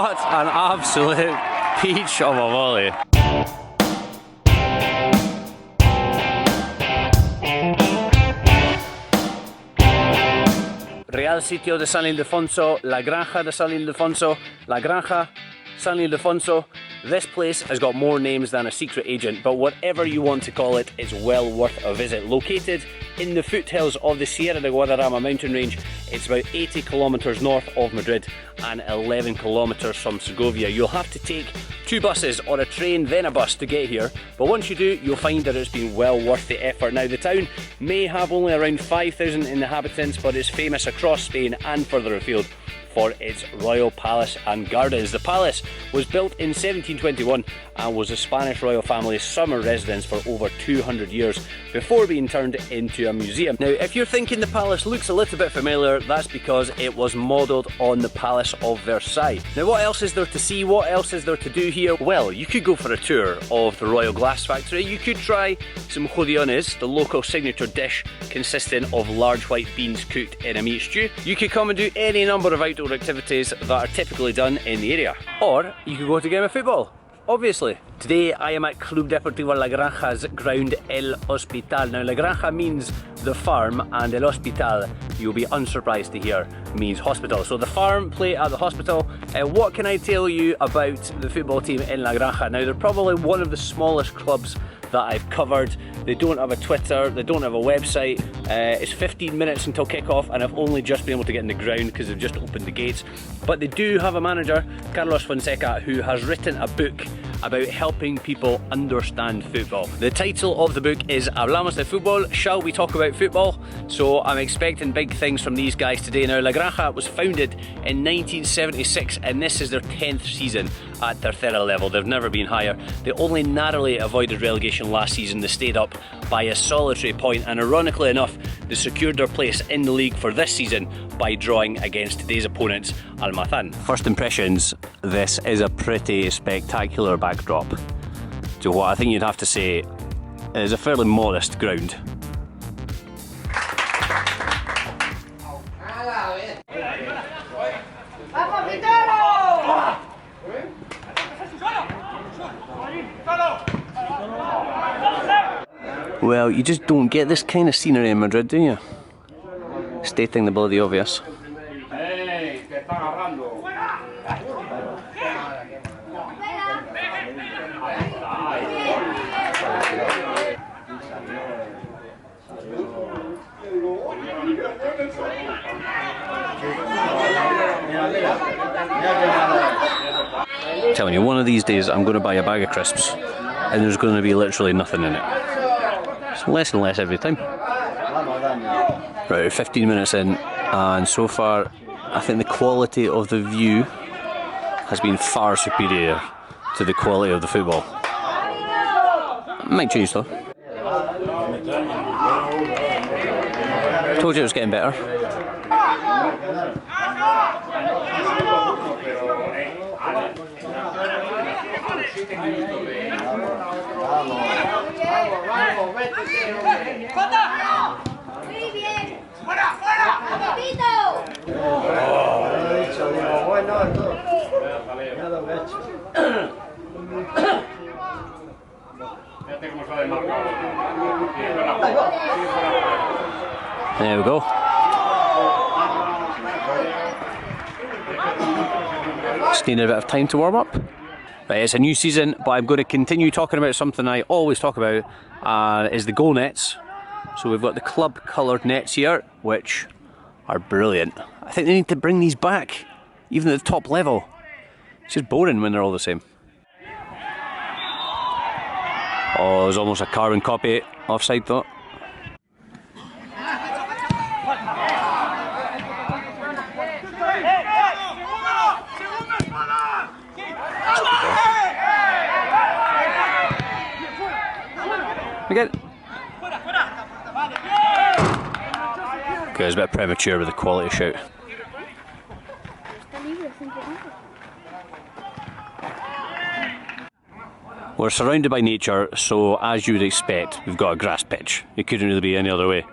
What an absolute peach of a volley. Real Sitio de San Ildefonso, La Granja de San Ildefonso, La Granja, San Ildefonso. This place has got more names than a secret agent, but whatever you want to call it, it's well worth a visit. Located in the foothills of the Sierra de Guadarrama mountain range, it's about 80 kilometers north of Madrid and 11 kilometers from Segovia. You'll have to take 2 buses or a train, then a bus to get here, but once you do, you'll find that it's been well worth the effort. Now, the town may have only around 5,000 inhabitants, but it's famous across Spain and further afield for its royal palace and gardens. The palace was built in 1721 and was the Spanish royal family's summer residence for over 200 years before being turned into a museum. Now, if you're thinking the palace looks a little bit familiar, that's because it was modelled on the Palace of Versailles. Now, what else is there to see? What else is there to do here? Well, you could go for a tour of the Royal Glass Factory. You could try some judiones, the local signature dish consisting of large white beans cooked in a meat stew. You could come and do any number of outdoor activities that are typically done in the area. Or you could go to a game of football, obviously. Today I am at Club Deportivo La Granja's ground El Hospital. Now, La Granja means the farm, and El Hospital, you'll be unsurprised to hear, means hospital. So the farm play at the hospital. What can I tell you about the football team in La Granja? Now, they're probably one of the smallest clubs that I've covered. They don't have a Twitter, they don't have a website. It's 15 minutes until kickoff and I've only just been able to get in the ground because they've just opened the gates. But they do have a manager, Carlos Fonseca, who has written a book about helping people understand football. The title of the book is Hablamos de Fútbol, Shall We Talk About Football? So I'm expecting big things from these guys today. Now, La Granja was founded in 1976 and this is their 10th season at Tercera level. They've never been higher. They only narrowly avoided relegation last season. They stayed up by a solitary point, and ironically enough, they secured their place in the league for this season by drawing against today's opponents, Almazán. First impressions, this is a pretty spectacular backdrop to what I think you'd have to say is a fairly modest ground. Well, you just don't get this kind of scenery in Madrid, do you? Stating the bloody obvious. I'm telling you, one of these days I'm going to buy a bag of crisps and there's going to be literally nothing in it. It's less and less every time. Right, 15 minutes in, and so far I think the quality of the view has been far superior to the quality of the football. Might change though. Told you it was getting better. There we go. Just need a bit of time to warm up. Right, it's a new season, but I'm going to continue talking about something I always talk about, is the goal nets. So we've got the club coloured nets here, which are brilliant. I think they need to bring these back, even at the top level. It's just boring when they're all the same. Oh, there's almost a carbon copy offside though. Again. Okay, it was a bit premature with the quality shout. We're surrounded by nature, so as you would expect, we've got a grass pitch. It couldn't really be any other way.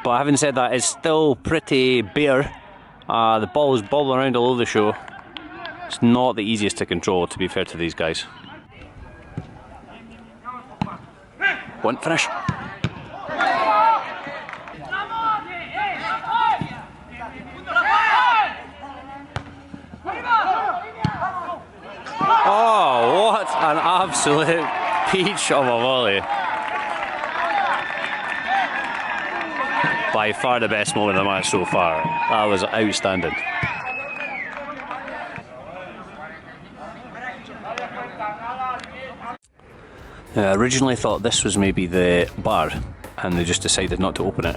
But having said that, it's still pretty bare. The ball is bobbling around all over the show. It's not the easiest to control, to be fair to these guys. One finish. Oh, what an absolute peach of a volley. By far the best moment of the match so far. That was outstanding. I originally thought this was maybe the bar and they just decided not to open it.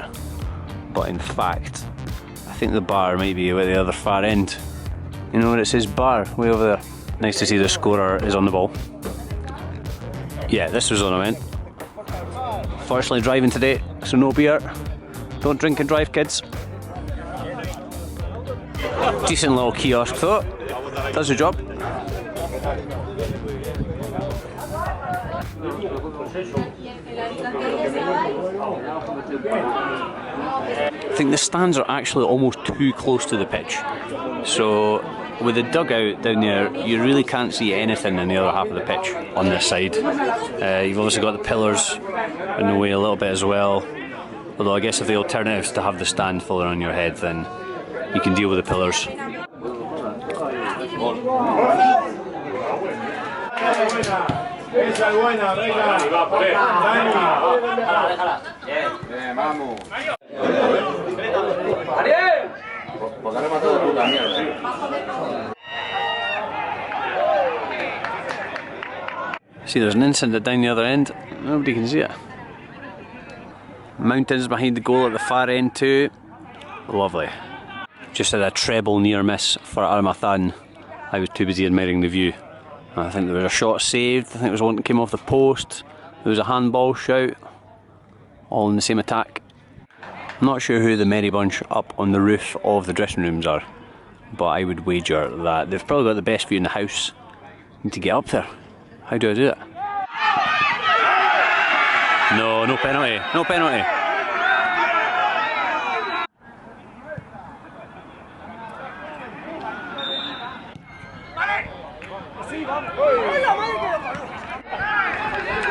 But in fact, I think the bar might be at the other far end. You know where it says bar, way over there. Nice to see the scorer is on the ball. Yeah, this was what I meant. Fortunately driving today, so no beer. Don't drink and drive, kids. Decent little kiosk though. Does the job. I think the stands are actually almost too close to the pitch. So with the dugout down there, you really can't see anything in the other half of the pitch on this side. You've obviously got the pillars in the way a little bit as well. Although I guess if the alternative is to have the stand falling on your head, then you can deal with the pillars. See, there's an incident down the other end, nobody can see it. Mountains behind the goal at the far end too. Lovely. Just had a treble near miss for Almazán. I was too busy admiring the view. I think there was a shot saved, I think there was one that came off the post. There was a handball shout. All in the same attack. I'm not sure who the merry bunch up on the roof of the dressing rooms are, but I would wager that they've probably got the best view in the house. Need to get up there. How do I do it? No, no penalty, no penalty.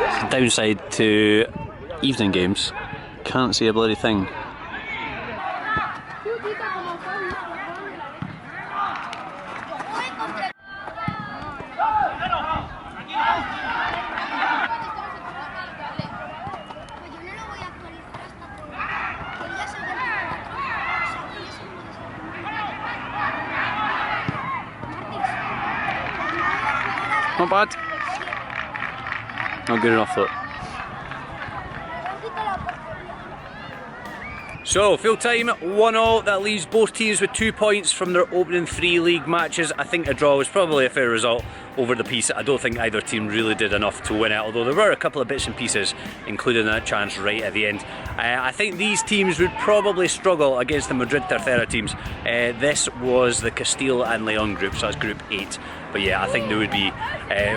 It's the downside to evening games. Can't see a bloody thing. Not bad. Not good enough though. So, full time, 1-0, that leaves both teams with 2 points from their opening 3 league matches. I think a draw was probably a fair result over the piece. I don't think either team really did enough to win it, although there were a couple of bits and pieces, including that chance right at the end. I think these teams would probably struggle against the Madrid Tercera teams. This was the Castile and Leon group, so that's group 8. But yeah, I think they would be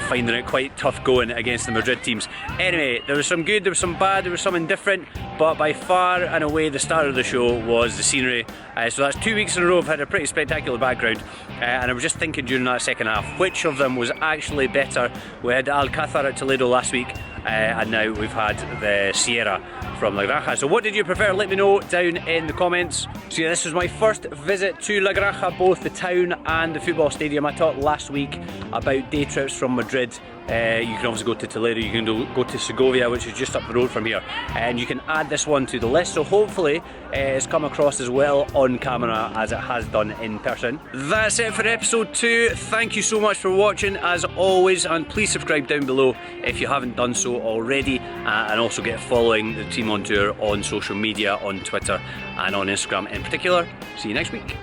finding it quite tough going against the Madrid teams. Anyway, there was some good, there was some bad, there was some indifferent, but by far and away the star of the show was the scenery. So that's 2 weeks in a row I've had a pretty spectacular background, and I was just thinking during that second half, which of them was actually better? We had Alcázar at Toledo last week, and now we've had the Sierra from La Granja. So what did you prefer? Let me know down in the comments. So yeah, this was my first visit to La Granja, both the town and the football stadium. I talked last week about day trips from Madrid. You can obviously go to Toledo, you can go to Segovia, which is just up the road from here, and you can add this one to the list, so hopefully it's come across as well on camera as it has done in person. That's it for episode 2. Thank you so much for watching as always, and please subscribe down below if you haven't done so already, and also get following the team on tour on social media, on Twitter and on Instagram in particular. See you next week.